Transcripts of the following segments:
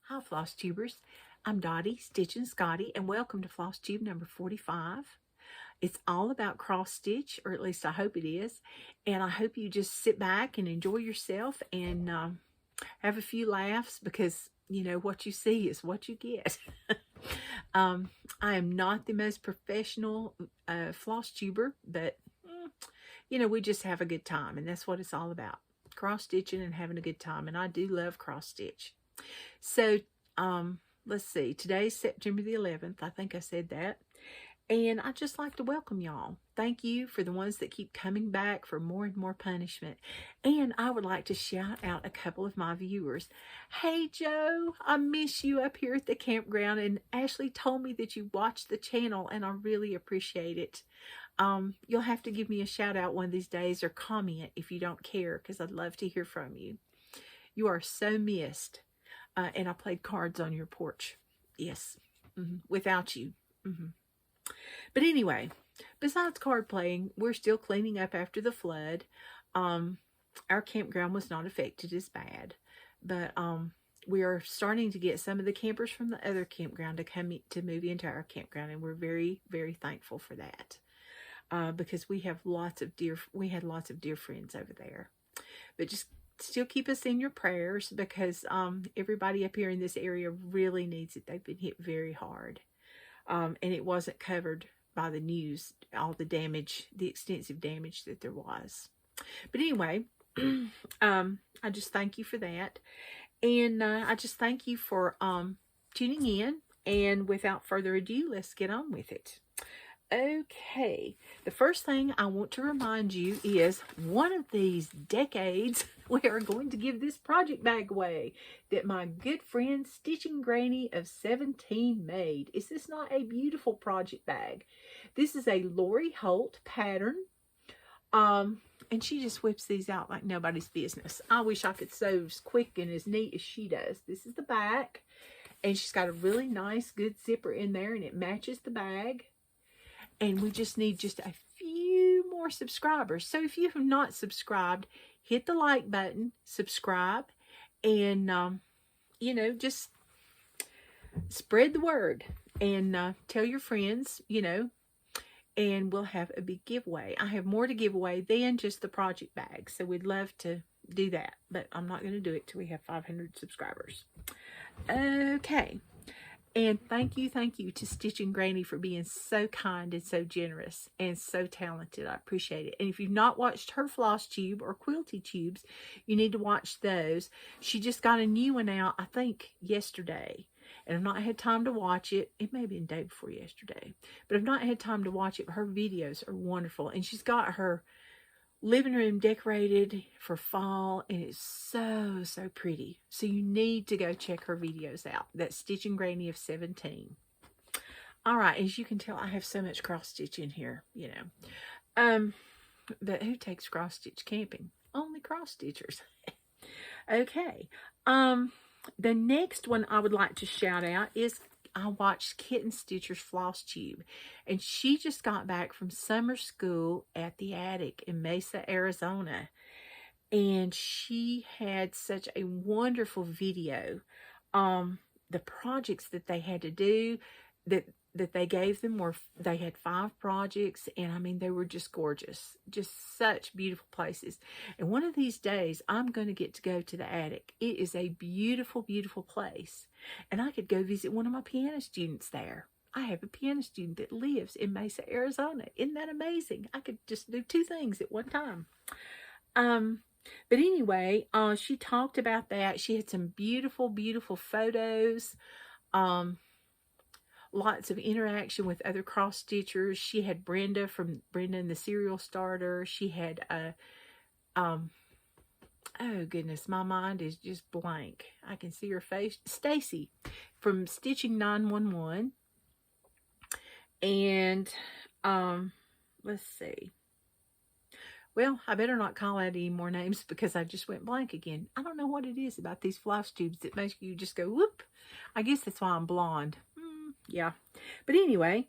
Hi, Flosstubers. I'm Dottie, Stitching Scotty, and welcome to Flosstube number 45. It's all about cross stitch, or at least I hope it is. And I hope you just sit back and enjoy yourself and have a few laughs because, you know, what you see is what you get. I am not the most professional floss tuber, but, you know, we just have a good time, and that's what it's all about. Cross stitching and having a good time, and I do love cross stitch. So, let's see. Today's September the 11th. I think I said that. And I'd just like to welcome y'all. Thank you for the ones that keep coming back for more and more punishment. And I would like to shout out a couple of my viewers. Hey, Joe, I miss you up here at the campground. And Ashley told me that you watched the channel, and I really appreciate it. You'll have to give me a shout out one of these days or comment if you don't care, because I'd love to hear from you. You are so missed. And I played cards on your porch. Yes. Without you. But anyway, besides card playing, we're still cleaning up after the flood. Our campground was not affected as bad. But we are starting to get some of the campers from the other campground to move into our campground. And we're very, very thankful for that. Because we had lots of dear friends over there. But just still keep us in your prayers, because everybody up here in this area really needs it. They've been hit very hard. And it wasn't covered by the news, all the damage, the extensive damage that there was. But anyway, I just thank you for that. And I just thank you for tuning in. And without further ado, let's get on with it. Okay, the first thing I want to remind you is one of these decades we are going to give this project bag away that my good friend Stitching Granny of 17 made. Is this not a beautiful project bag? This is a Lori Holt pattern. And she just whips these out like nobody's business. I wish I could sew as quick and as neat as she does. This is the back, and she's got a really nice good zipper in there, and it matches the bag. And we just need just a few more subscribers. So if you have not subscribed, hit the like button, subscribe, and, you know, just spread the word and tell your friends, you know, and we'll have a big giveaway. I have more to give away than just the project bag. So we'd love to do that, but I'm not going to do it till we have 500 subscribers. Okay. And thank you to Stitching Granny for being so kind and so generous and so talented. I appreciate it. And if you've not watched her floss tube or quilty tubes, you need to watch those. She just got a new one out, I think, yesterday. And I've not had time to watch it. It may have been the day before yesterday. But I've not had time to watch it. Her videos are wonderful. And she's got her living room decorated for fall, and it's so pretty. So you need to go check her videos out. That's Stitching Granny of 17. All right, as you can tell, I have so much cross stitch in here, you know. But who takes cross stitch camping? Only cross stitchers. Okay. The next one I would like to shout out is I watched Kitten Stitcher's floss tube, and she just got back from summer school at the Attic in Mesa, Arizona, and she had such a wonderful video. The projects that they had to do, that they gave them they had 5 projects, and I mean, they were just gorgeous, just such beautiful places. And one of these days I'm going to get to go to the Attic. It is a beautiful place, and I could go visit one of my piano students there. I have a piano student that lives in Mesa, Arizona. Isn't that amazing? I could just do 2 things at one time. But anyway, she talked about that. She had some beautiful photos. Lots of interaction with other cross stitchers. She had Brenda from Brenda and the Cereal Starter. She had oh goodness, my mind is just blank. I can see her face. Stacy from Stitching 911. And let's see. Well, I better not call out any more names because I just went blank again. I don't know what it is about these floss tubes that makes you just go whoop. I guess that's why I'm blonde. Yeah. But anyway,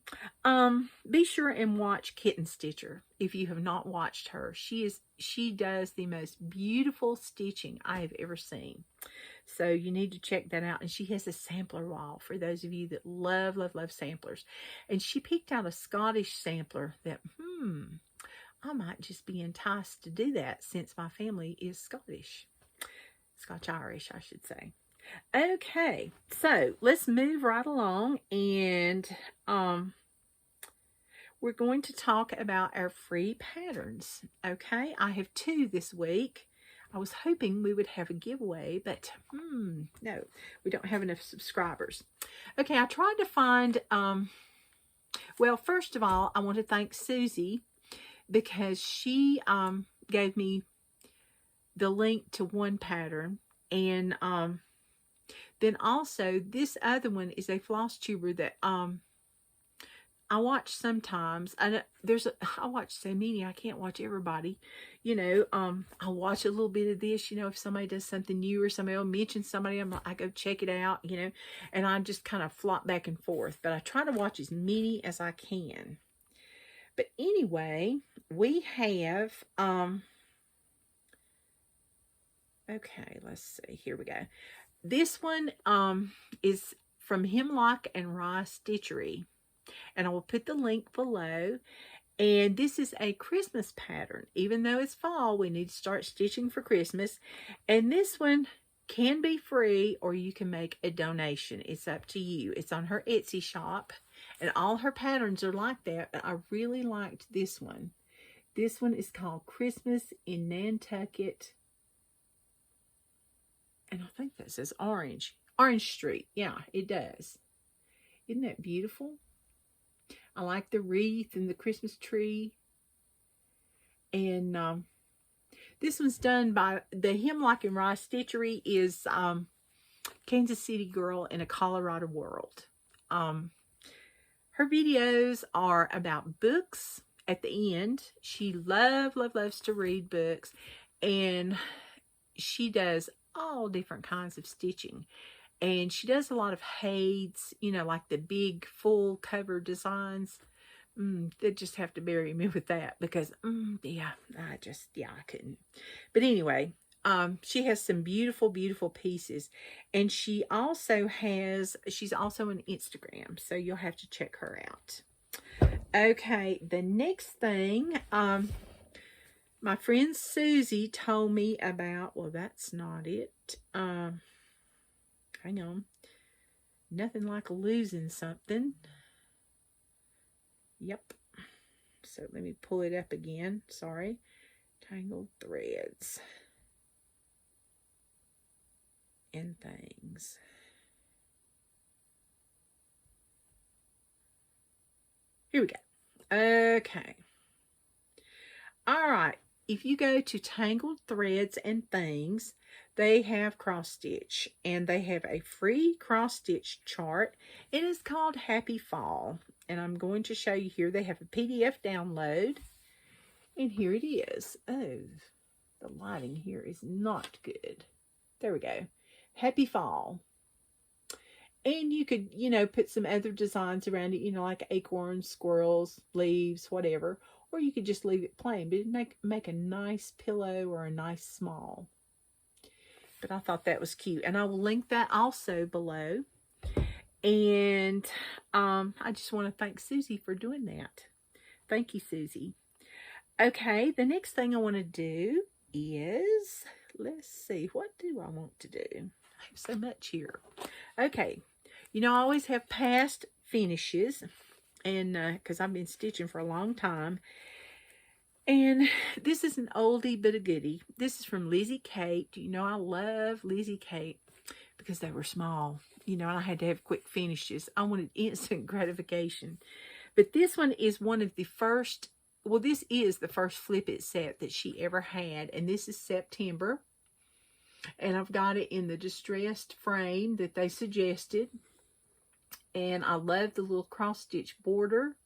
be sure and watch Kitten Stitcher if you have not watched her. She does the most beautiful stitching I have ever seen. So you need to check that out. And she has a sampler wall for those of you that love, love, love samplers. And she picked out a Scottish sampler that, I might just be enticed to do that since my family is Scottish. Scotch-Irish, I should say. Okay, so let's move right along, and we're going to talk about our free patterns. Okay, I have 2 this week. I was hoping we would have a giveaway, but no, we don't have enough subscribers. Okay, I tried to find, well, first of all, I want to thank Susie because she gave me the link to one pattern, and then also this other one is a Flosstuber that I watch sometimes. I watch so many, I can't watch everybody. You know, I'll watch a little bit of this, you know, if somebody does something new or somebody will mention somebody, I go check it out, you know, and I just kind of flop back and forth. But I try to watch as many as I can. But anyway, we have, okay, let's see, here we go. This one is from Hemlock and Rye Stitchery. And I will put the link below. And this is a Christmas pattern. Even though it's fall, we need to start stitching for Christmas. And this one can be free, or you can make a donation. It's up to you. It's on her Etsy shop. And all her patterns are like that. But I really liked this one. This one is called Christmas in Nantucket. And I think that says Orange Street. Yeah, it does. Isn't that beautiful? I like the wreath and the Christmas tree. And this one's done by the Hemlock and Rye Stitchery is Kansas City Girl in a Colorado World. Her videos are about books at the end. She loves to read books. And she does all different kinds of stitching. And she does a lot of Hades, you know, like the big full cover designs. They just have to bury me with that because, yeah, I couldn't. But anyway, she has some beautiful, beautiful pieces. And she's also on Instagram, so you'll have to check her out. Okay, the next thing, my friend Susie told me about, well, that's not it. Hang on. Nothing like losing something. Yep. So let me pull it up again. Sorry. Tangled threads. And things. Here we go. Okay. All right. If you go to Tangled Threads and Things, they have cross stitch, and they have a free cross stitch chart. It is called Happy Fall, and I'm going to show you here. They have a PDF download, and here it is. Oh, the lighting here is not good. There we go. Happy Fall. And you could, you know, put some other designs around it, you know, like acorns, squirrels, leaves, whatever. Or you could just leave it plain, but it'd make a nice pillow or a nice small. But I thought that was cute. And I will link that also below. And I just want to thank Susie for doing that. Thank you, Susie. Okay, the next thing I want to do is, let's see, what do I want to do? I have so much here. Okay, you know, I always have past finishes. And because I've been stitching for a long time. And this is an oldie but a goodie. This is from Lizzie Kate. You know, I love Lizzie Kate because they were small. You know, I had to have quick finishes. I wanted instant gratification. But this one is one of the first, well, this is the first Flip It set that she ever had. And this is September. And I've got it in the distressed frame that they suggested. And I love the little cross stitch border.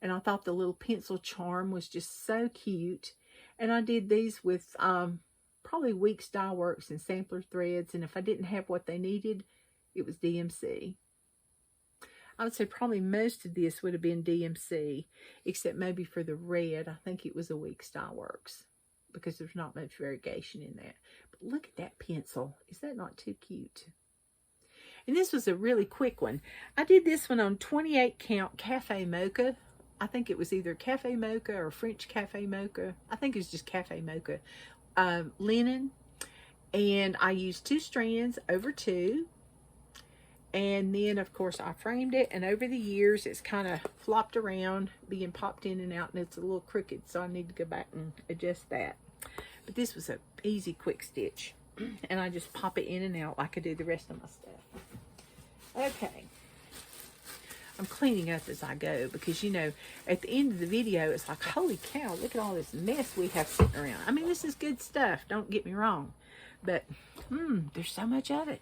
And I thought the little pencil charm was just so cute. And I did these with probably Weeks Dye Works and sampler threads. And if I didn't have what they needed, it was DMC. I would say probably most of this would have been DMC, except maybe for the red. I think it was a Weeks Dye Works because there's not much variegation in that. But look at that pencil. Is that not too cute? And this was a really quick one. I did this one on 28 count Cafe Mocha. I think it was either Cafe Mocha or French Cafe Mocha. I think it was just Cafe Mocha linen. And I used 2 strands over 2. And then, of course, I framed it. And over the years, it's kind of flopped around, being popped in and out. And it's a little crooked, so I need to go back and adjust that. But this was an easy, quick stitch. And I just pop it in and out like I do the rest of my stuff. Okay. I'm cleaning up as I go because, you know, at the end of the video, it's like, holy cow, look at all this mess we have sitting around. I mean, this is good stuff. Don't get me wrong. But, there's so much of it.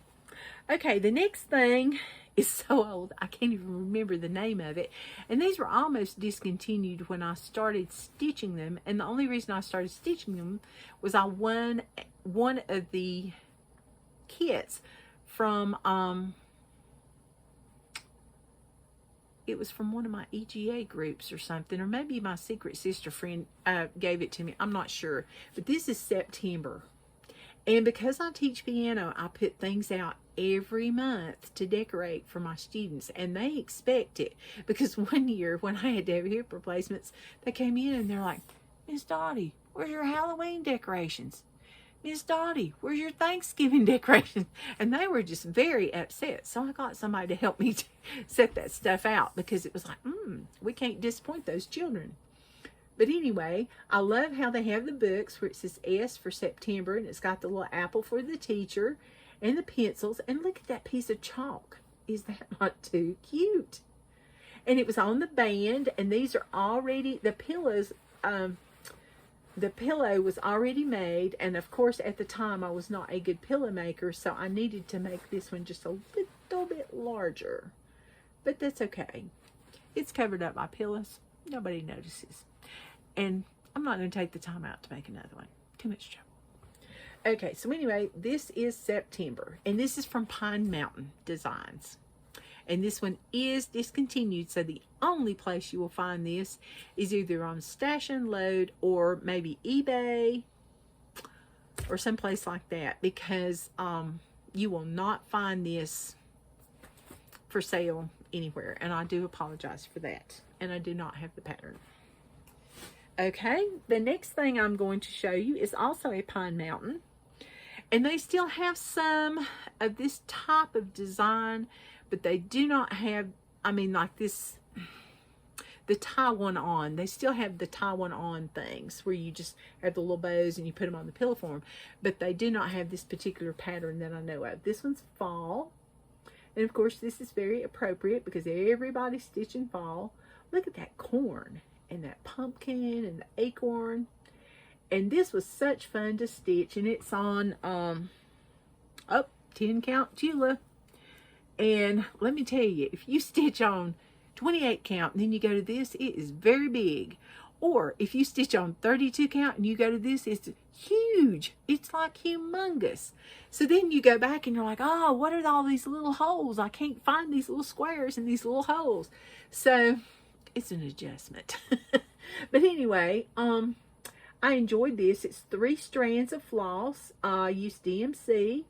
Okay, the next thing is so old, I can't even remember the name of it. And these were almost discontinued when I started stitching them. And the only reason I started stitching them was I won one of the kits from, it was from one of my EGA groups or something, or maybe my secret sister friend gave it to me. I'm not sure. But this is September. And because I teach piano, I put things out every month to decorate for my students. And they expect it. Because one year, when I had to have hip replacements, they came in and they're like, Miss Dottie, where's your Halloween decorations? Miss Dottie, where's your Thanksgiving decorations? And they were just very upset. So I got somebody to help me set that stuff out. Because it was like, we can't disappoint those children. But anyway, I love how they have the books where it says S for September, and it's got the little apple for the teacher and the pencils. And look at that piece of chalk. Is that not too cute? And it was on the band, and these are already, the pillows, the pillow was already made. And of course, at the time, I was not a good pillow maker, so I needed to make this one just a little bit larger. But that's okay. It's covered up by pillows. Nobody notices. And I'm not going to take the time out to make another one. Too much trouble. Okay, so anyway, this is September. And this is from Pine Mountain Designs. And this one is discontinued. So the only place you will find this is either on Stash and Load or maybe eBay or someplace like that. Because you will not find this for sale anywhere. And I do apologize for that. And I do not have the pattern. Okay, the next thing I'm going to show you is also a Pine Mountain. And they still have some of this type of design, but they do not have, I mean, like this, the tie one on. They still have the tie one on things where you just have the little bows and you put them on the pillow form. But they do not have this particular pattern that I know of. This one's fall. And of course, this is very appropriate because everybody's stitching fall. Look at that corn. And that pumpkin and the acorn. And this was such fun to stitch. And it's on 10 count Tula. And let me tell you, if you stitch on 28 count and then you go to this, it is very big. Or if you stitch on 32 count and you go to this, it's huge. It's like humongous. So then you go back and you're like, oh, what are all these little holes? I can't find these little squares and these little holes. So it's an adjustment. But anyway, I enjoyed this. It's 3 strands of floss. I used DMC,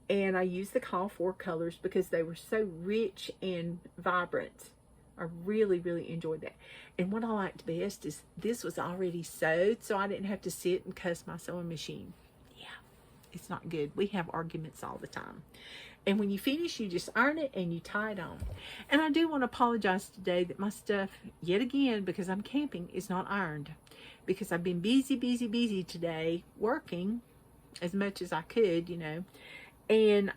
and I used the Call For colors because they were so rich and vibrant. I really, really enjoyed that. And what I liked best is this was already sewed, so I didn't have to sit and cuss my sewing machine. Yeah, it's not good. We have arguments all the time. And when you finish, you just iron it and you tie it on. And I do want to apologize today that my stuff, yet again, because I'm camping, is not ironed. Because I've been busy today, working as much as I could, you know. And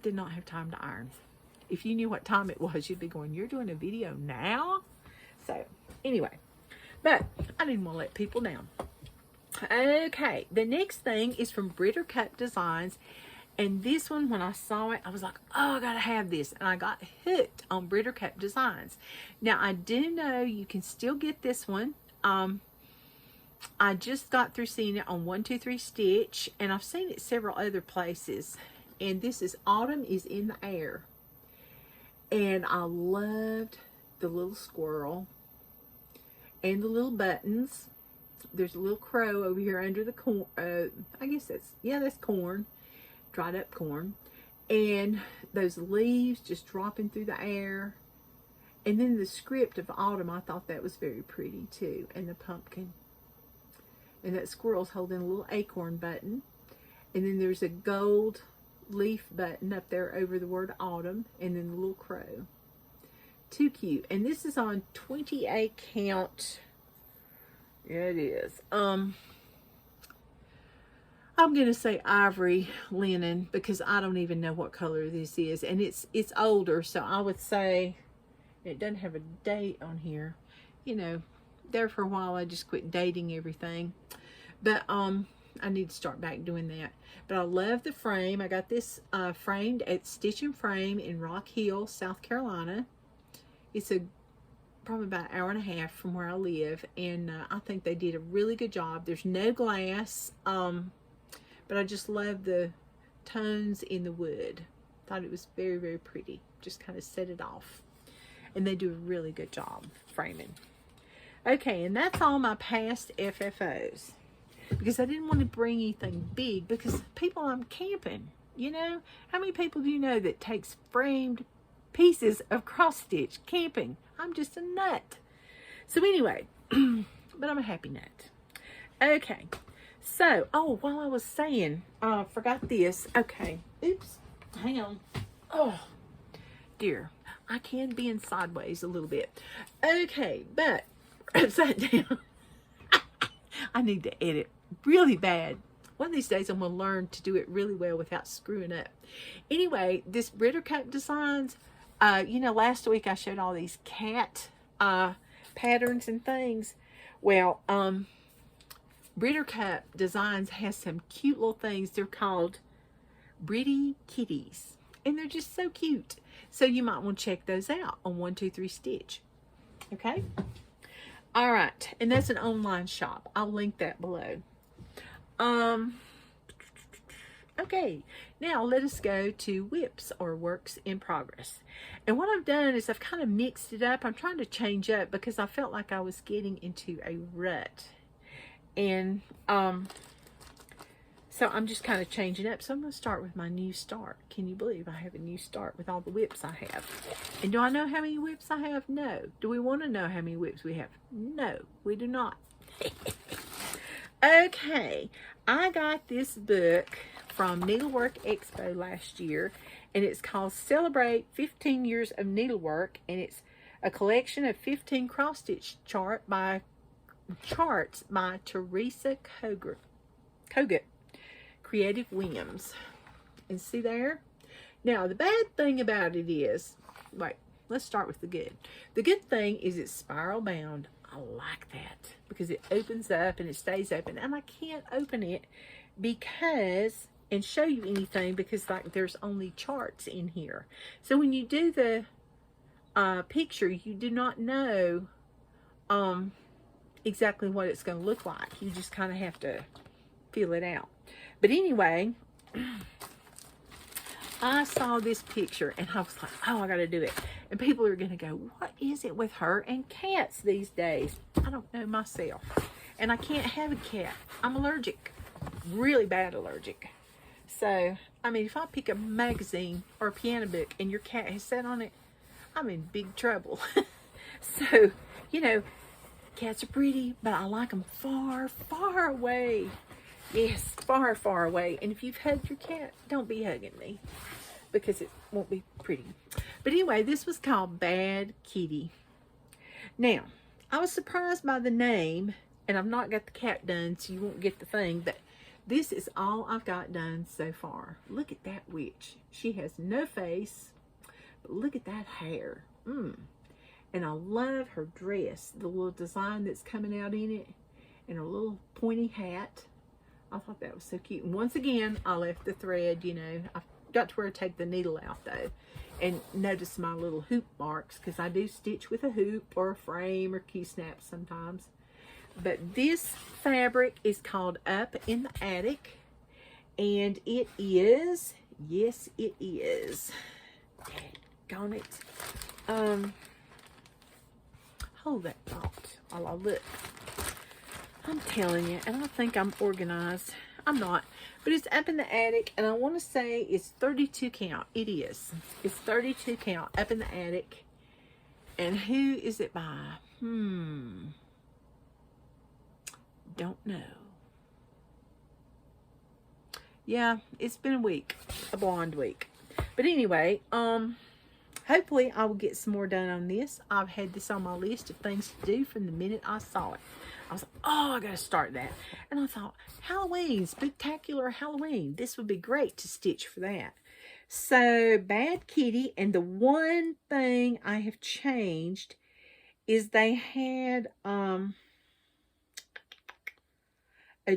did not have time to iron. If you knew what time it was, you'd be going, you're doing a video now? So, anyway. But I didn't want to let people down. Okay, the next thing is from Brittercup Designs. And this one, when I saw it, I was like, oh, I got to have this. And I got hooked on Brittercup Designs. Now, I do know you can still get this one. I just got through seeing it on 123 Stitch. And I've seen it several other places. And this is Autumn is in the Air. And I loved the little squirrel. And the little buttons. There's a little crow over here under the corn. I guess that's corn, dried up corn. And those leaves just dropping through the air. And then the script of autumn, I thought that was very pretty too. And the pumpkin. And that squirrel's holding a little acorn button. And then there's a gold leaf button up there over the word autumn. And then the little crow. Too cute. And this is on 28 count. Yeah, it is. I'm going to say ivory linen because I don't even know what color this is. And it's older, so I would say it doesn't have a date on here. You know, there for a while I just quit dating everything. But I need to start back doing that. But I love the frame. I got this framed at Stitch and Frame in Rock Hill, South Carolina. It's probably about an hour and a half from where I live, and I think they did a really good job. There's no glass, but I just love the tones in the wood. Thought it was very, very pretty. Just kind of set it off, and they do a really good job framing. Okay, and that's all my past FFOs, because I didn't want to bring anything big, because people, I'm camping, you know. How many people do you know that takes framed pieces of cross stitch camping? I'm just a nut. So anyway, but I'm a happy nut. Okay, so while I was saying, forgot this. Okay, oops, hang on. Oh dear, I can be in sideways a little bit. Okay, but upside down. I need to edit really bad. One of these days I'm going to learn to do it really well without screwing up. Anyway, this Brittercup Designs, you know, last week I showed all these cat patterns and things. Well, Brittercup Designs has some cute little things. They're called Britty Kitties, and they're just so cute. So you might want to check those out on 123 Stitch. Okay? All right, and that's an online shop. I'll link that below. Okay, now let us go to whips or works in progress. And what I've done is I've kind of mixed it up. I'm trying to change up because I felt like I was getting into a rut. And so I'm just kind of changing up. So I'm going to start with my new start. Can you believe I have a new start with all the whips I have? And do I know how many whips I have? No. Do we want to know how many whips we have? No, we do not. Okay, I got this book from Needlework Expo last year, and it's called Celebrate 15 Years of Needlework, and it's a collection of 15 cross-stitch charts by Teresa Kogut, Creative Whims. And see there? Now, the bad thing about it is, wait, let's start with the good. The good thing is it's spiral bound. I like that because it opens up and it stays open, and I can't open it because and show you anything because like there's only charts in here. So when you do the picture, you do not know exactly what it's going to look like. You just kind of have to feel it out. But anyway, I saw this picture and I was like, oh, I got to do it. And people are going to go, what is it with her and cats these days? I don't know myself. And I can't have a cat. I'm allergic. Really bad allergic. So, I mean, if I pick a magazine or a piano book and your cat has sat on it, I'm in big trouble. So, you know, cats are pretty, but I like them far, far away. Yes, far, far away. And if you've hugged your cat, don't be hugging me because it won't be pretty. But anyway, this was called Bad Kitty. Now, I was surprised by the name, and I've not got the cat done, so you won't get the thing, but this is all I've got done so far. Look at that witch. She has no face, but look at that hair. And I love her dress, the little design that's coming out in it, and her little pointy hat. I thought that was so cute. And once again, I left the thread, you know. I got to where to take the needle out, though. And notice my little hoop marks, because I do stitch with a hoop or a frame or key snaps sometimes. But this fabric is called Up in the Attic. And it is, yes, it is. Daggone it. Hold that thought while I look. I'm telling you, and I think I'm organized. I'm not, but it's up in the attic, and I want to say it's 32 count. It is. It's 32 count up in the attic. And who is it by? Don't know. Yeah, it's been a week, a blonde week. But anyway, hopefully I will get some more done on this. I've had this on my list of things to do from the minute I saw it. I was like, oh, I got to start that. And I thought, Halloween, spectacular Halloween. This would be great to stitch for that. So, Bad Kitty, and the one thing I have changed is they had a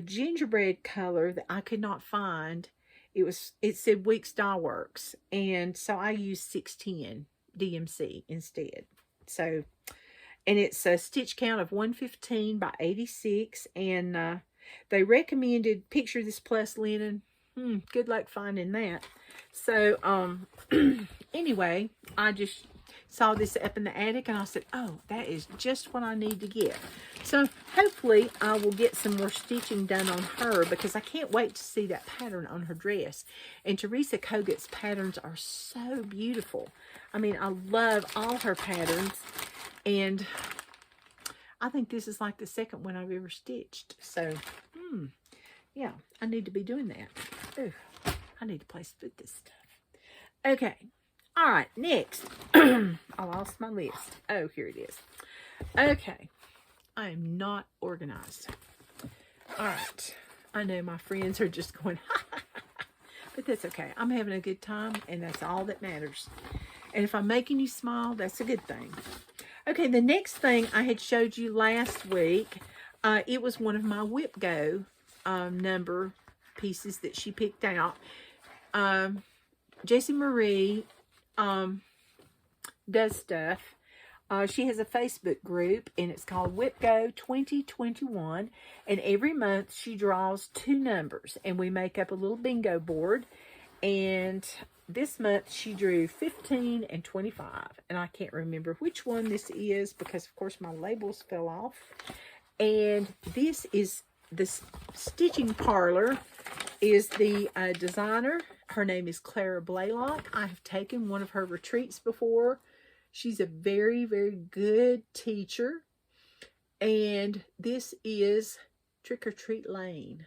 gingerbread color that I could not find. It said Weeks Dye Works, and so I used 610 DMC instead. So, and it's a stitch count of 115 by 86, and they recommended picture this plus linen. Good luck finding that. So, anyway, I just saw this up in the attic, and I said, oh, that is just what I need to get. So hopefully I will get some more stitching done on her, because I can't wait to see that pattern on her dress. And Teresa Kogut's patterns are so beautiful. I mean, I love all her patterns, and I think this is like the second one I've ever stitched. So, yeah, I need to be doing that. Ooh, I need to place put this stuff. Okay. All right, next. I lost my list. Oh, here it is. Okay. I am not organized. All right. I know my friends are just going, but that's okay. I'm having a good time, and that's all that matters. And if I'm making you smile, that's a good thing. Okay, the next thing I had showed you last week, it was one of my Whip Go number pieces that she picked out. Jessie Marie does stuff. She has a Facebook group, and it's called Whip Go 2021, and every month she draws 2 numbers, and we make up a little bingo board. And this month she drew 15 and 25, and I can't remember which one this is because of course my labels fell off. And this is the Stitching Parlor is the designer. Her name is Clara Blaylock. I have taken one of her retreats before. She's a very, very good teacher. And this is Trick or Treat Lane.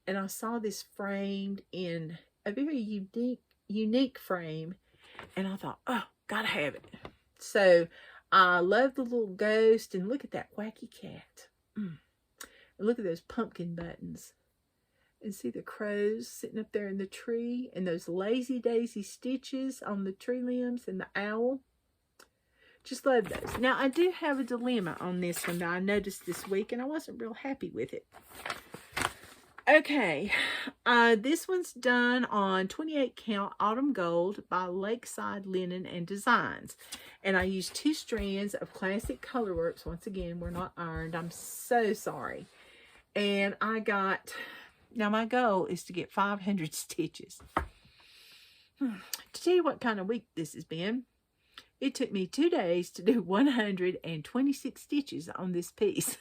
And I saw this framed in a very unique frame. And I thought, oh, gotta have it. So I love the little ghost. And look at that wacky cat. And look at those pumpkin buttons. And see the crows sitting up there in the tree, and those lazy daisy stitches on the tree limbs, and the owl. Just love those. Now, I do have a dilemma on this one that I noticed this week, and I wasn't real happy with it. Okay, this one's done on 28 count Autumn Gold by Lakeside Linen and Designs. And I used 2 strands of classic colorworks. Once again, we're not ironed. I'm so sorry. And I got... Now, my goal is to get 500 stitches. To tell you what kind of week this has been, it took me 2 days to do 126 stitches on this piece.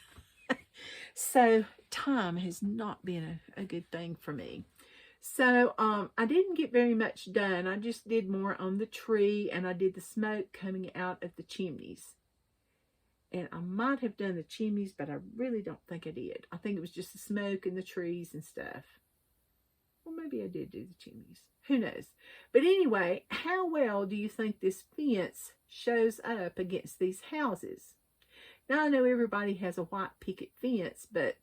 So, time has not been a good thing for me. So, I didn't get very much done. I just did more on the tree, and I did the smoke coming out of the chimneys. And I might have done the chimneys, but I really don't think I did. I think it was just the smoke and the trees and stuff. Well, maybe I did do the chimneys. Who knows? But anyway, how well do you think this fence shows up against these houses? Now, I know everybody has a white picket fence, but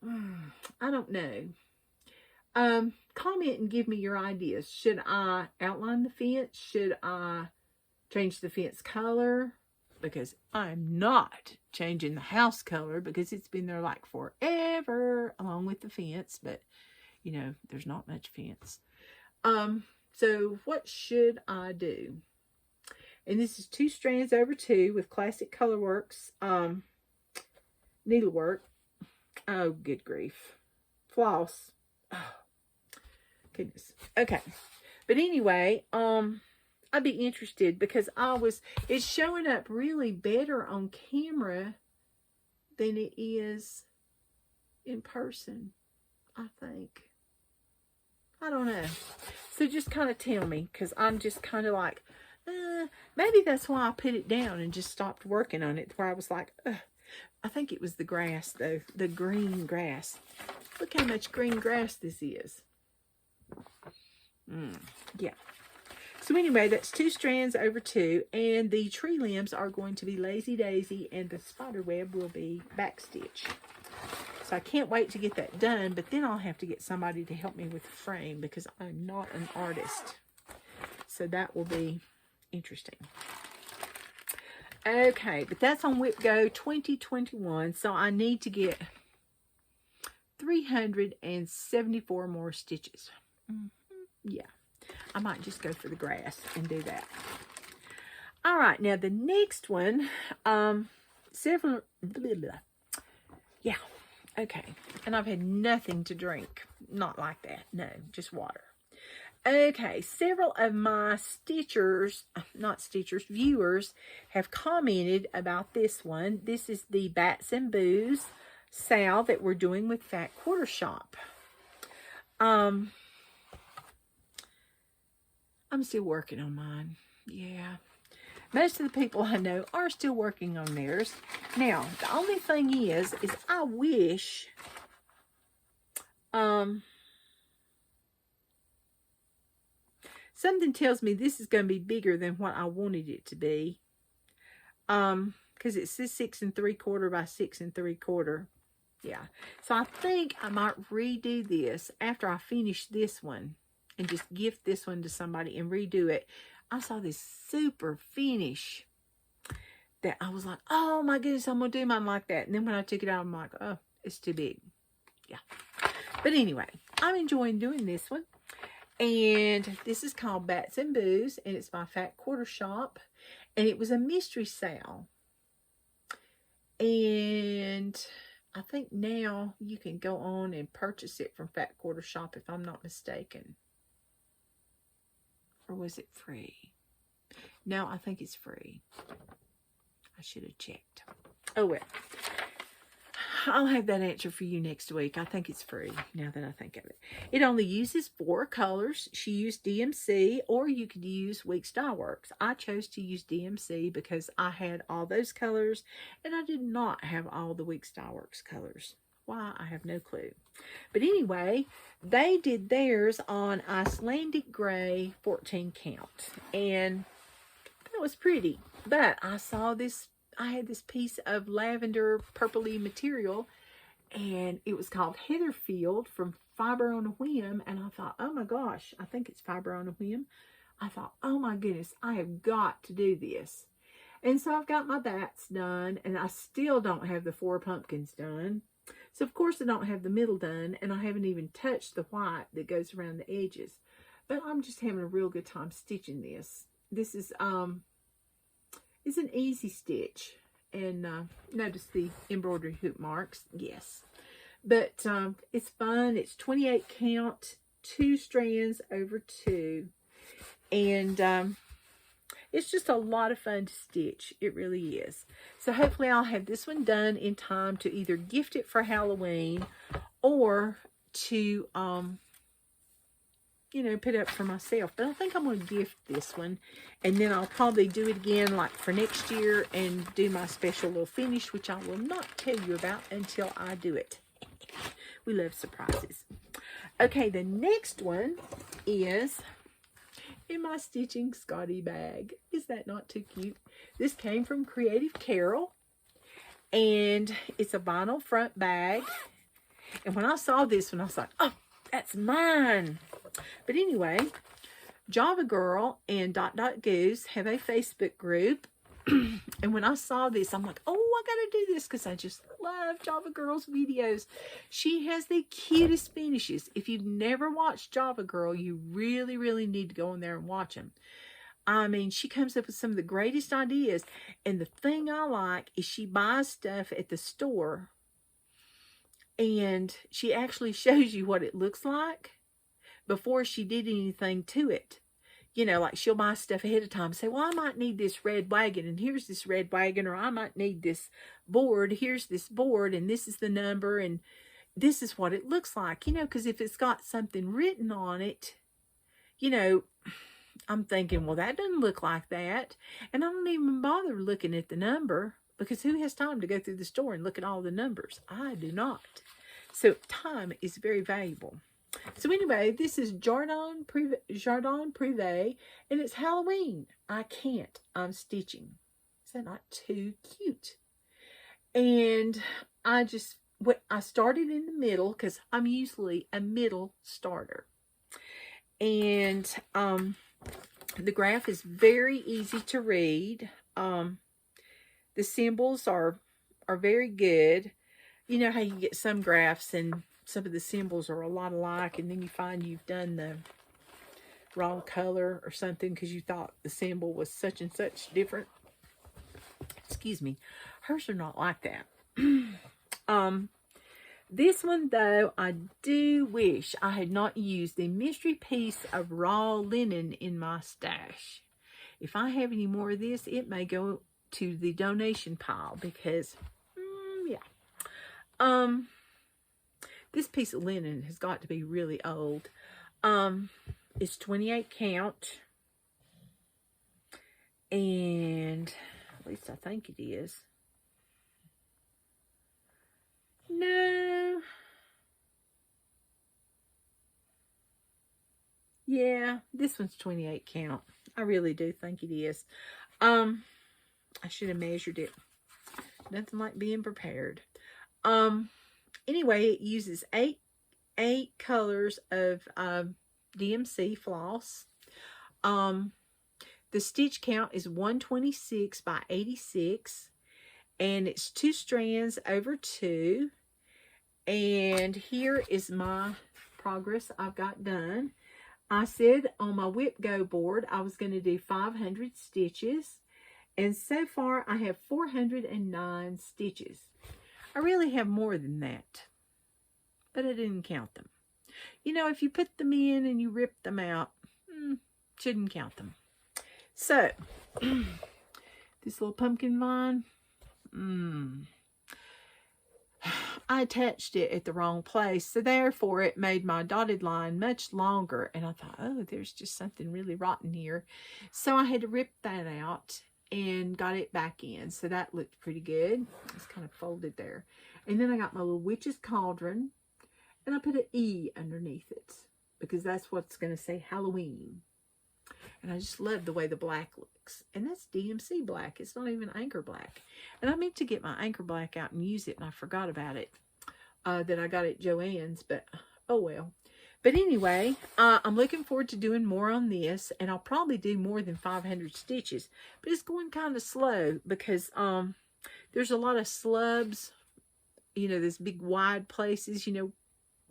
I don't know. Comment and give me your ideas. Should I outline the fence? Should I change the fence color? Because I'm not changing the house color because it's been there like forever along with the fence. But, you know, there's not much fence. So what should I do? And this is 2 strands over 2 with classic colorworks, needlework. Oh, good grief. Floss. Oh, goodness. Okay. But anyway, I'd be interested because it's showing up really better on camera than it is in person, I think. I don't know. So just kind of tell me, because I'm just kind of like, maybe that's why I put it down and just stopped working on it, where I was like, I think it was the grass, though. The green grass. Look how much green grass this is. Yeah. So anyway, that's 2 strands over 2, and the tree limbs are going to be Lazy Daisy, and the spider web will be backstitch. So I can't wait to get that done, but then I'll have to get somebody to help me with the frame because I'm not an artist. So that will be interesting. Okay, but that's on Whip Go 2021, so I need to get 374 more stitches. Yeah, I might just go for the grass and do that. All right, now the next one, yeah, okay, and I've had nothing to drink. Not like that, no, just water. Okay, several of my viewers have commented about this one. This is the Bats and Booze sale that we're doing with Fat Quarter Shop. I'm still working on mine. Yeah. Most of the people I know are still working on theirs. Now, the only thing is I wish, something tells me this is going to be bigger than what I wanted it to be. Because it says 6 3/4 by 6 3/4. Yeah. So I think I might redo this after I finish this one and just gift this one to somebody and redo it. I saw this super finish that I was like, oh my goodness, I'm going to do mine like that. And then when I took it out, I'm like, oh, it's too big. Yeah. But anyway, I'm enjoying doing this one. And this is called Bats and Booze, and it's by Fat Quarter Shop. And it was a mystery sale. And I think now you can go on and purchase it from Fat Quarter Shop, if I'm not mistaken. Or was it free? No, I think it's free. I should have checked. Oh, well. I'll have that answer for you next week. I think it's free, now that I think of it. It only uses 4 colors. She used DMC, or you could use Weeks Dye Works. I chose to use DMC because I had all those colors, and I did not have all the Weeks Dye Works colors. Why? I have no clue. But anyway, they did theirs on Icelandic Gray 14 count. And that was pretty. But I saw this, I had this piece of lavender purpley material, and it was called Heatherfield from Fiber on a Whim. And I thought, oh my gosh, I think it's Fiber on a Whim. I thought, oh my goodness, I have got to do this. And so I've got my bats done, and I still don't have the 4 pumpkins done. So, of course, I don't have the middle done, and I haven't even touched the white that goes around the edges. But I'm just having a real good time stitching this. This is, it's an easy stitch. And notice the embroidery hoop marks. Yes. But it's fun. It's 28 count, 2 strands over 2. And it's just a lot of fun to stitch. It really is. So hopefully I'll have this one done in time to either gift it for Halloween or to, you know, put up for myself. But I think I'm going to gift this one. And then I'll probably do it again like for next year and do my special little finish, which I will not tell you about until I do it. We love surprises. Okay, the next one is in my Stitching Scotty bag. Is that not too cute? This came from Creative Carol, and it's a vinyl front bag. And when I saw this one, I was like, oh, that's mine. But anyway, Java Girl and Goose have a Facebook group. And when I saw this, I'm like, oh, I gotta do this because I just love Java Girl's videos. She has the cutest finishes. If you've never watched Java Girl, you really, really need to go in there and watch them. I mean, she comes up with some of the greatest ideas. And the thing I like is she buys stuff at the store and she actually shows you what it looks like before she did anything to it. you know, like she'll buy stuff ahead of time and say, well, I might need this red wagon, and here's this red wagon, or I might need this board, here's this board, and this is the number, and this is what it looks like, you know, because if it's got something written on it, you know, I'm thinking, well, that doesn't look like that, and I don't even bother looking at the number, because who has time to go through the store and look at all the numbers? I do not. So time is very valuable. So anyway, this is Jardin Prive, and it's Halloween. I can't. I'm stitching. Is that not too cute? And I started in the middle because I'm usually a middle starter. And the graph is very easy to read. The symbols are very good. You know how you get some graphs and some of the symbols are a lot alike, and then you find you've done the wrong color or something because you thought the symbol was such and such different. Excuse me. Hers are not like that. This one, though, I do wish I had not used the mystery piece of raw linen in my stash. If I have any more of this, it may go to the donation pile because, yeah. This piece of linen has got to be really old. It's 28 count. And at least I think it is. No. Yeah, this one's 28 count. I really do think it is. I should have measured it. Nothing like being prepared. Anyway, it uses eight colors of DMC floss. The stitch count is 126 by 86, and it's 2 strands over 2. And here is my progress I've got done. I said on my whip go board I was going to do 500 stitches, and so far I have 409 stitches. I really have more than that, but I didn't count them. You know, if you put them in and you rip them out, shouldn't count them. So, this little pumpkin vine, I attached it at the wrong place, so therefore it made my dotted line much longer, and I thought, oh, there's just something really rotten here. So I had to rip that out and got it back in, so that looked pretty good. It's kind of folded there. And then I got my little witch's cauldron, and I put an E underneath it because that's what's going to say Halloween. And I just love the way the black looks. And that's DMC black. It's not even anchor black. And I meant to get my anchor black out and use it, and I forgot about it. That I got at Joann's, but oh well. But anyway, I'm looking forward to doing more on this, and I'll probably do more than 500 stitches. But it's going kind of slow because there's a lot of slubs, you know, those big wide places, you know,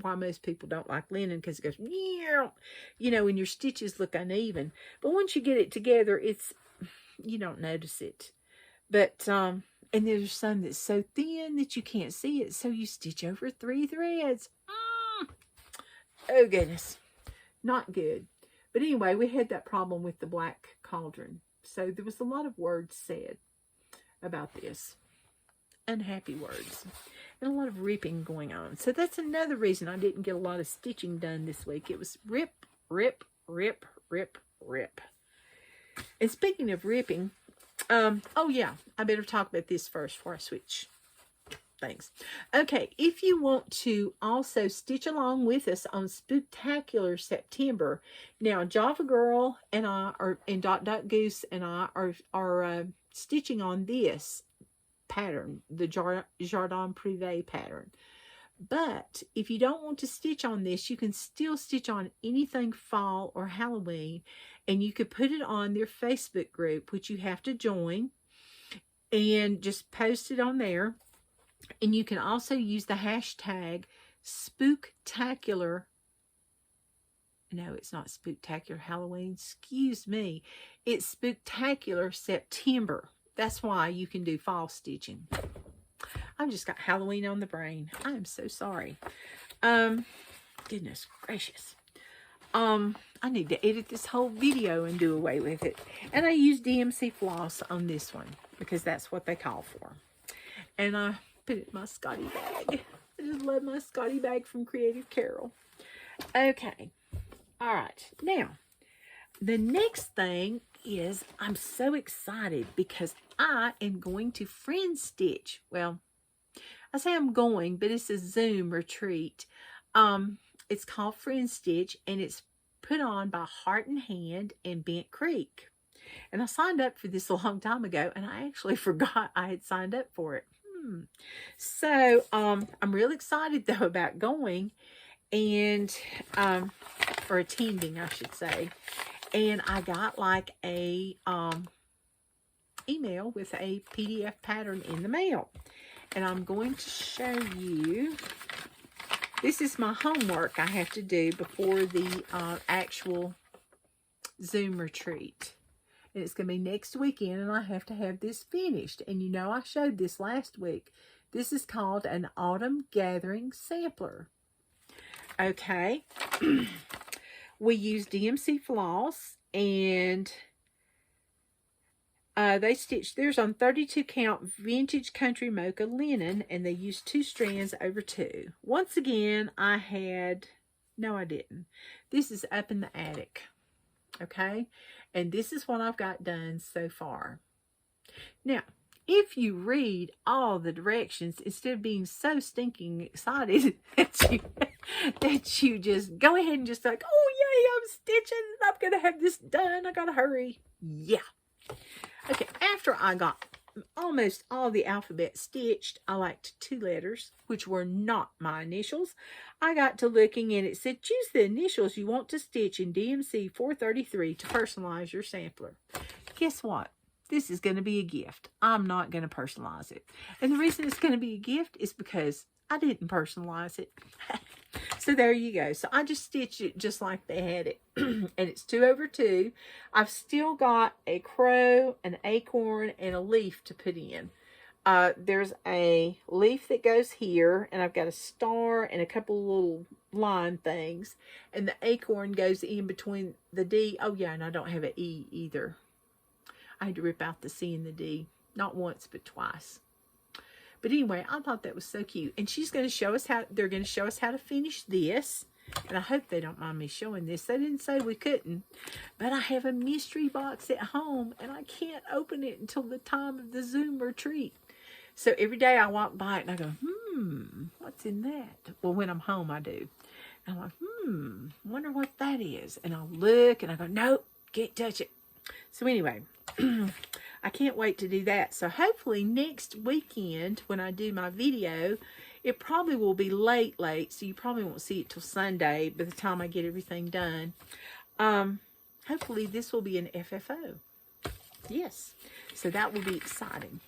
why most people don't like linen, because it goes, you know, and your stitches look uneven. But once you get it together, you don't notice it. But, and there's some that's so thin that you can't see it, so you stitch over 3 threads. Oh, goodness. Not good. But anyway, we had that problem with the black cauldron. So there was a lot of words said about this. Unhappy words. And a lot of ripping going on. So that's another reason I didn't get a lot of stitching done this week. It was rip, rip, rip, rip, rip. And speaking of ripping, oh yeah, I better talk about this first before I switch things. Okay, if you want to also stitch along with us on Spooktacular September, now Java Girl and I are, and Goose and I are stitching on this pattern, the Jardin Prive pattern. But if you don't want to stitch on this, you can still stitch on anything fall or Halloween, and you could put it on their Facebook group, which you have to join, and just post it on there. And you can also use the hashtag Spooktacular. No, it's not Spooktacular Halloween. Excuse me. It's Spooktacular September. That's why you can do fall stitching. I've just got Halloween on the brain. I am so sorry. Goodness gracious. I need to edit this whole video and do away with it. And I use DMC floss on this one because that's what they call for. And I put it in my Scotty bag. I just love my Scotty bag from Creative Carol. Okay. All right. Now, the next thing is I'm so excited because I am going to friend stitch. Well, I say I'm going, but it's a Zoom retreat. It's called Friend Stitch, and it's put on by Heart and Hand and Bent Creek. And I signed up for this a long time ago, and I actually forgot I had signed up for it. So, I'm real excited, though, about going and, or attending, I should say. And I got, like, a, email with a PDF pattern in the mail. And I'm going to show you. This is my homework I have to do before the actual Zoom retreat. And it's going to be next weekend, and I have to have this finished. And you know, I showed this last week. This is called an Autumn Gathering Sampler. Okay. We use DMC floss, and they stitched theirs on 32 count vintage country mocha linen, and they used 2 strands over 2. Once again, no, I didn't. This is up in the attic. Okay. And this is what I've got done so far. Now, if you read all the directions, instead of being so stinking excited that you just go ahead and just like, oh, yay, I'm stitching. I'm going to have this done. I got to hurry. Yeah. Okay, after I got almost all the alphabet stitched, I liked 2 letters, which were not my initials. I got to looking, and it said, choose the initials you want to stitch in DMC 433 to personalize your sampler. Guess what? This is going to be a gift. I'm not going to personalize it. And the reason it's going to be a gift is because I didn't personalize it. So there you go. So I just stitched it just like they had it. And it's 2 over 2. I've still got a crow, an acorn, and a leaf to put in. There's a leaf that goes here, and I've got a star and a couple little line things. And the acorn goes in between the D. Oh, yeah, and I don't have an E either. I had to rip out the C and the D. Not once, but twice. But anyway, I thought that was so cute. And she's going to show us they're going to show us how to finish this. And I hope they don't mind me showing this. They didn't say we couldn't. But I have a mystery box at home, and I can't open it until the time of the Zoom retreat. So every day I walk by it and I go, what's in that? Well, when I'm home, I do. And I'm like, wonder what that is. And I'll look and I go, nope, can't touch it. So anyway, I can't wait to do that. So hopefully next weekend when I do my video, it probably will be late, so you probably won't see it till Sunday by the time I get everything done. Hopefully this will be an FFO. Yes, so that will be exciting.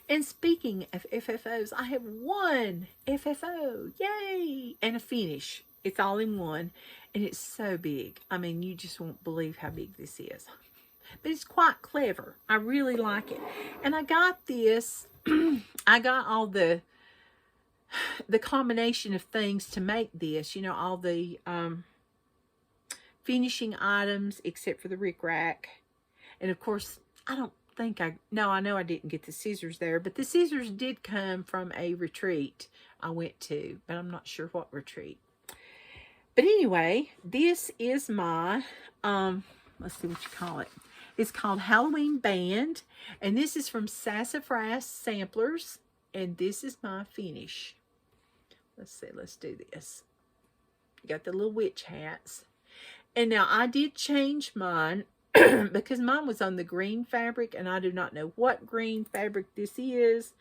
And speaking of FFOs, I have 1 FFO, yay, and a finish. It's all in one, and it's so big. I mean, you just won't believe how big this is. But it's quite clever. I really like it. And I got this, I got all the combination of things to make this, you know, all the finishing items except for the rickrack. And of course, I know I didn't get the scissors there, but the scissors did come from a retreat I went to, but I'm not sure what retreat. But anyway, this is my, let's see what you call it. It's called Halloween Band, and this is from Sassafras Samplers, and this is my finish. Let's see, let's do this. You got the little witch hats. And now I did change mine because mine was on the green fabric, and I do not know what green fabric this is.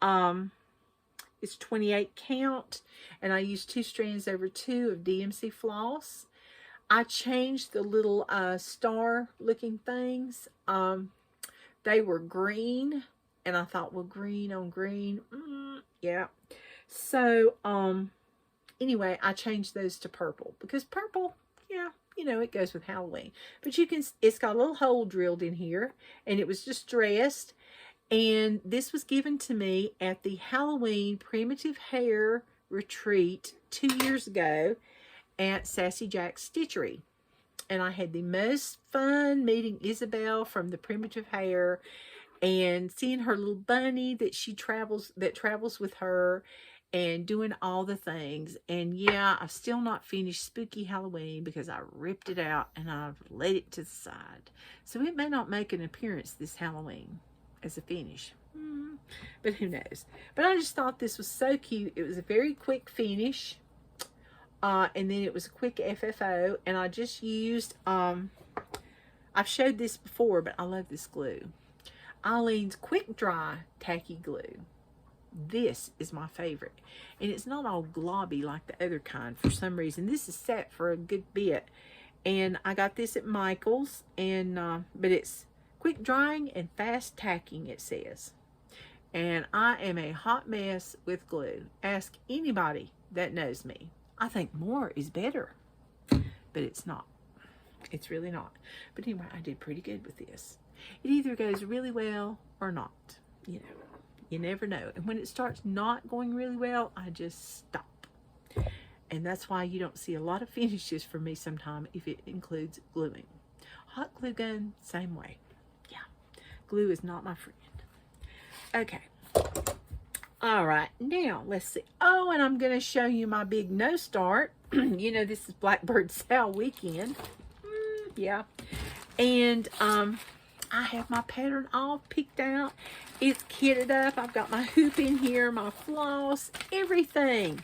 It's 28 count, and I used 2 strands over 2 of DMC floss. I changed the little star looking things. They were green, and I thought, well, green on green, yeah. So anyway, I changed those to purple because purple, yeah, you know, it goes with Halloween. But you can, it's got a little hole drilled in here, and it was distressed. And this was given to me at the Halloween Primitive Hare retreat 2 years ago. at Sassy Jack's Stitchery. And I had the most fun meeting Isabel from the Primitive Hare and seeing her little bunny that travels with her and doing all the things. And yeah, I've still not finished Spooky Halloween because I ripped it out and I've laid it to the side. So it may not make an appearance this Halloween as a finish. But who knows? But I just thought this was so cute. It was a very quick finish. And then it was a quick FFO. And I just used, I've showed this before, but I love this glue. Eileen's Quick Dry Tacky Glue. This is my favorite. And it's not all globby like the other kind for some reason. This is set for a good bit. And I got this at Michael's. And but it's quick drying and fast tacking, it says. And I am a hot mess with glue. Ask anybody that knows me. I think more is better. But it's not. It's really not. But anyway, I did pretty good with this. It either goes really well or not. You know, you never know. And when it starts not going really well, I just stop. And that's why you don't see a lot of finishes from me sometime if it includes gluing. Hot glue gun, same way. Yeah, glue is not my friend. Okay. All right, now let's see. Oh, and I'm going to show you my big no start. You know, this is Blackbird Sale weekend. Yeah. And I have my pattern all picked out. It's kitted up. I've got my hoop in here, my floss, everything.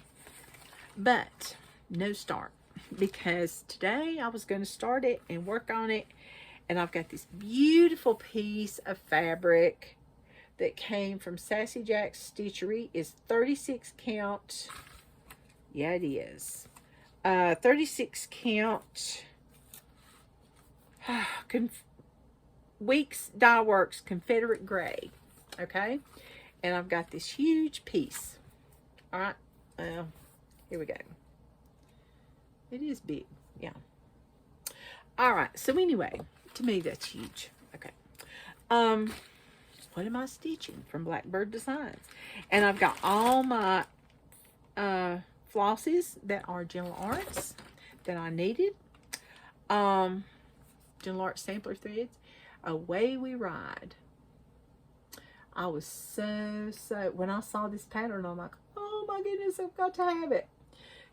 But no start, because today I was going to start it and work on it. And I've got this beautiful piece of fabric that came from Sassy Jack's Stitchery. It's 36 count. Yeah, it is. 36 count. Weeks Dye Works Confederate Gray. Okay. And I've got this huge piece. All right. Well, here we go. It is big. Yeah. All right. So anyway, to me, that's huge. Okay. What am I stitching? From Blackbird Designs. And I've got all my flosses that are Gentle Arts that I needed. Gentle Arts sampler threads. Away we ride. I was so, when I saw this pattern, I'm like, oh my goodness, I've got to have it.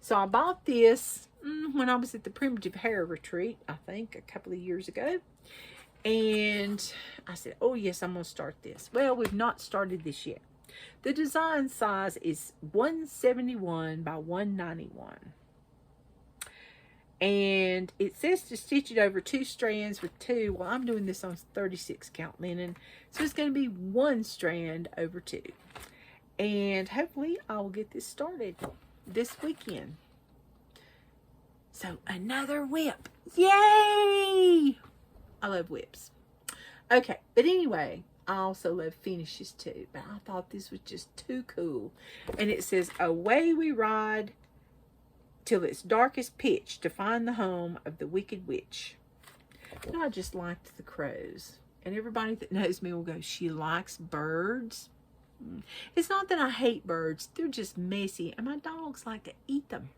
So I bought this when I was at the Primitive Hare retreat, I think, a couple of years ago. And I said, oh yes, I'm going to start this. Well, we've not started this yet. The design size is 171 by 191. And it says to stitch it over 2 strands with 2. Well, I'm doing this on 36 count linen. So it's going to be 1 strand over 2. And hopefully I will get this started this weekend. So another whip. Yay! I love whips. Okay, but anyway, I also love finishes too. But I thought this was just too cool. And it says, away we ride till it's darkest pitch to find the home of the wicked witch. And I just liked the crows. And everybody that knows me will go, she likes birds. It's not that I hate birds. They're just messy. And my dogs like to eat them.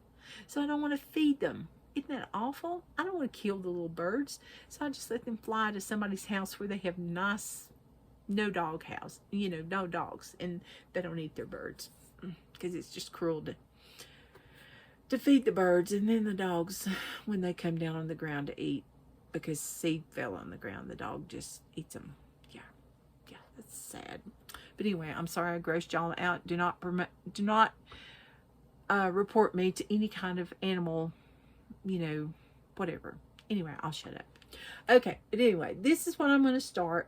So I don't want to feed them. Isn't that awful? I don't want to kill the little birds. So I just let them fly to somebody's house where they have nice, no dog house. You know, no dogs. And they don't eat their birds. Because it's just cruel to feed the birds. And then the dogs, when they come down on the ground to eat, because seed fell on the ground, the dog just eats them. Yeah. Yeah, that's sad. But anyway, I'm sorry I grossed y'all out. Do not report me to any kind of animal, you know, whatever. Anyway, I'll shut up. Okay, but anyway, this is what I'm going to start.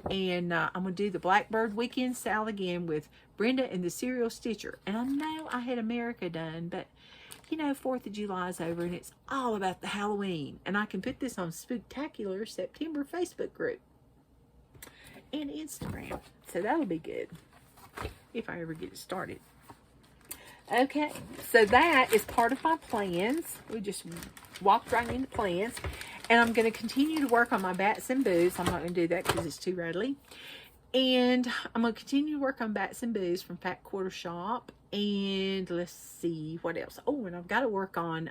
And I'm going to do the Blackbird Weekend Sale again with Brenda and the Serial Stitcher. And I know I had America done, but, you know, 4th of July is over and it's all about the Halloween. And I can put this on Spooktacular September Facebook group and Instagram. So that'll be good if I ever get it started. Okay, so that is part of my plans. We just walked right into plans. And I'm going to continue to work on my bats and boos. I'm not going to do that because it's too rattly. And I'm going to continue to work on bats and boos from Fat Quarter Shop. And let's see what else. Oh, and I've got to work on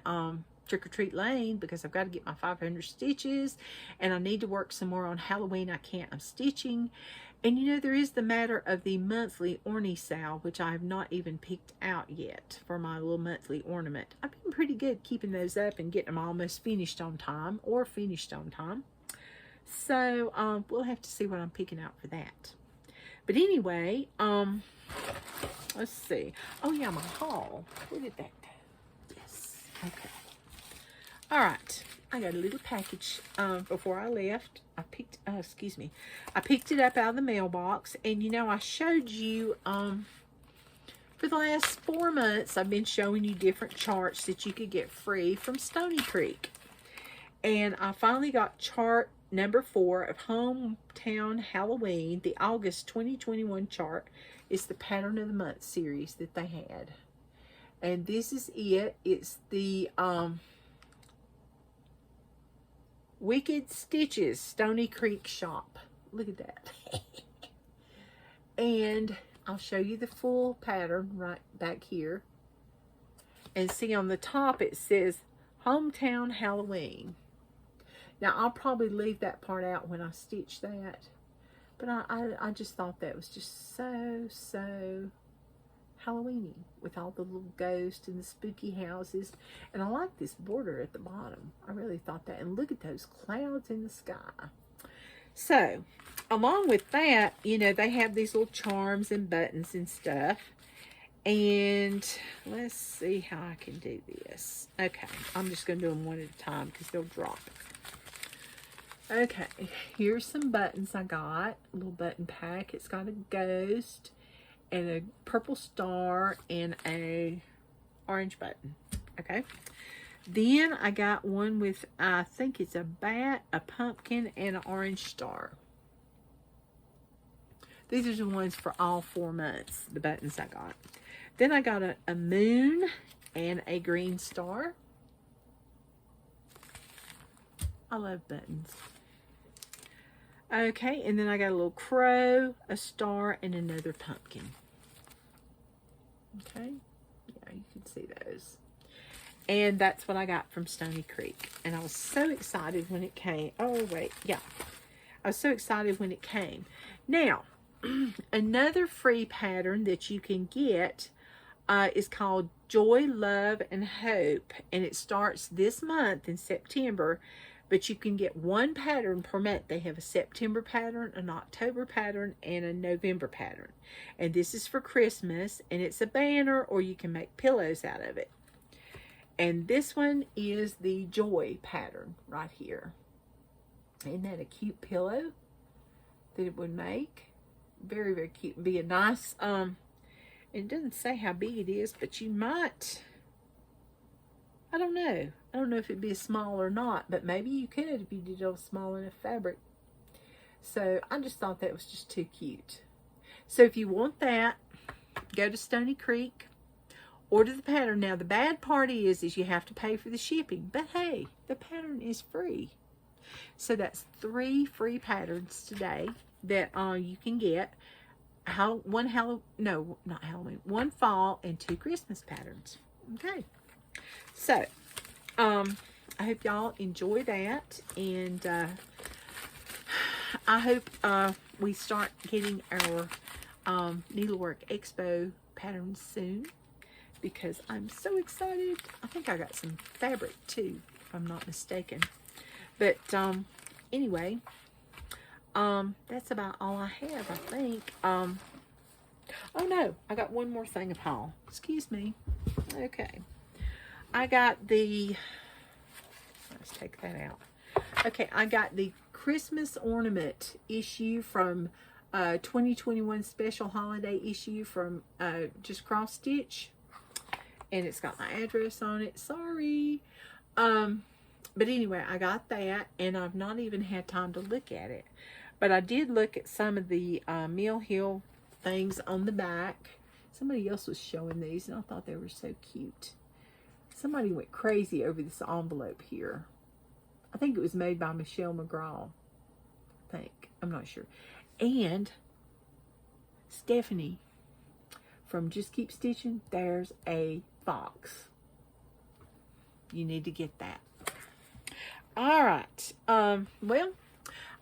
Trick or Treat Lane because I've got to get my 500 stitches, and I need to work some more on Halloween. I can't. I'm stitching. And you know, there is the matter of the monthly orny sal, which I have not even picked out yet for my little monthly ornament. I've been pretty good keeping those up and getting them almost finished on time or finished on time. So we'll have to see what I'm picking out for that. But anyway, let's see. Oh yeah, my haul. Where did that go? Yes. Okay. All right. I got a little package before I left. I picked it up out of the mailbox, and you know, I showed you for the last 4 months I've been showing you different charts that you could get free from Stony Creek. And I finally got chart number 4 of Hometown Halloween. The August 2021 chart is the Pattern of the Month series that they had. And this is it. It's the Wicked Stitches Stony Creek shop. Look at that. And I'll show you the full pattern right back here. And see, on the top it says Hometown Halloween. Now I'll probably leave that part out when I stitch that. But I just thought that was just so Halloweeny with all the little ghosts and the spooky houses. And I like this border at the bottom. I really thought that. And look at those clouds in the sky. So along with that, you know, they have these little charms and buttons and stuff. And let's see how I can do this. Okay, I'm just going to do them one at a time because they'll drop. Okay, here's some buttons I got. A little button pack. It's got a ghost and a purple star and a orange button. Okay. Then I got one with, I think it's a bat, a pumpkin, and an orange star. These are the ones for all 4 months, the buttons I got. Then I got a moon and a green star. I love buttons. Okay, and then I got a little crow, a star, and another pumpkin. Okay, yeah, you can see those. And that's what I got from Stony Creek. And I was so excited when it came. Oh, wait, yeah. I was so excited when it came. Now, another free pattern that you can get is called Joy, Love, and Hope. And it starts this month in September. But you can get one pattern per month. They have a September pattern, an October pattern, and a November pattern. And this is for Christmas. And it's a banner, or you can make pillows out of it. And this one is the Joy pattern right here. Isn't that a cute pillow that it would make? Very, very cute. It'd be a nice, it doesn't say how big it is, but you might, I don't know. I don't know if it'd be small or not, but maybe you could if you did a small enough fabric. So I just thought that was just too cute. So if you want that, go to Stony Creek, order the pattern. Now the bad part is you have to pay for the shipping, but hey, the pattern is free. So that's 3 free patterns today that you can get. One fall and 2 Christmas patterns. Okay. So, I hope y'all enjoy that, and I hope we start getting our Needlework Expo patterns soon, because I'm so excited. I think I got some fabric too, if I'm not mistaken. But anyway, that's about all I have, I think. Oh no, I got one more thing of haul. Excuse me. Okay. I got the, let's take that out. Okay, I got the Christmas ornament issue from 2021 special holiday issue from just cross stitch, and it's got my address on it. Sorry. But anyway, I got that, and I've not even had time to look at it. But I did look at some of the Mill Hill things on the back. Somebody else was showing these, and I thought they were so cute. Somebody went crazy over this envelope here. I think it was made by Michelle McGraw. I think. I'm not sure. And Stephanie from Just Keep Stitching, there's a fox. You need to get that. All right. Well,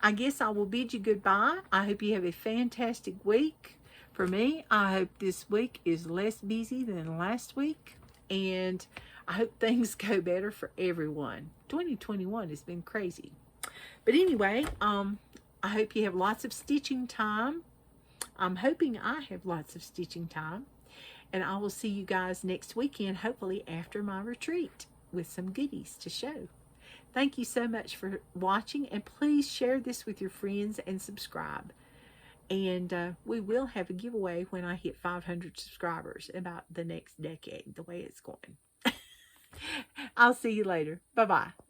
I guess I will bid you goodbye. I hope you have a fantastic week. For me, I hope this week is less busy than last week. And I hope things go better for everyone. 2021 has been crazy. But anyway, I hope you have lots of stitching time. I'm hoping I have lots of stitching time. And I will see you guys next weekend, hopefully after my retreat, with some goodies to show. Thank you so much for watching, and please share this with your friends and subscribe. And we will have a giveaway when I hit 500 subscribers about the next decade, the way it's going. I'll see you later. Bye-bye.